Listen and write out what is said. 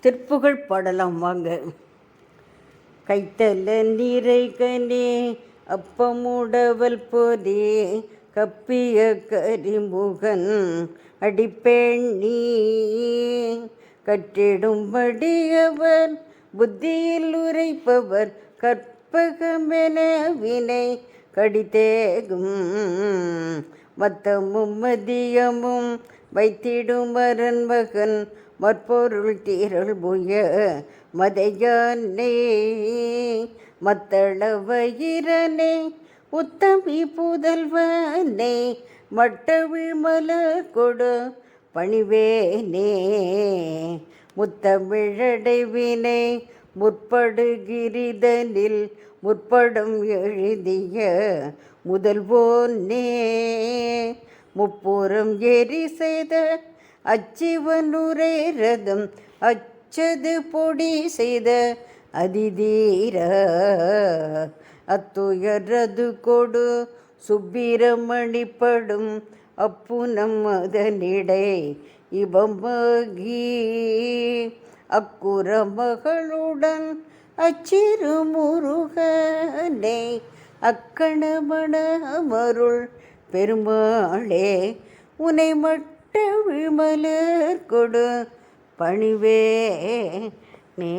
திருப்புகழ் பாடலாம் வாங்க. கைத்தல நீரைகனே அப்பமுடவல் போதே கப்பிய கரிமுகன் அடிப்பேணி கற்றிடும்படியவர் புத்தியில் உரைப்பவர் கற்பகமென வினை கடித்தேகும் மத்தமும் மதியமும் வைத்திடும் அரண்மகன் மற்பொருள் தீரல் புய மதையானே மத்தளவயிரனே உத்தமி புதல்வனே மட்டவிழ் மலர் கொடு பணிவேனே முத்தமிழடைவினை முற்படுகிரிதனில் முற்படும் எழுதிய முதல்வோனே முப்புறம் எரி செய்த அச்சிவனுரை ரதம் அச்சது பொடி செய்த அதிதீர அத்துயரது கொடு சுப்பிரமணிப்படும் அப்புனம் அதனிடை இவமகி அக்குற மகளுடன் அச்சிறு முருகனை அக்கணமண அமருள் பெருமாளே உனை மட்ட விமலர் கொடு பணிவே நே.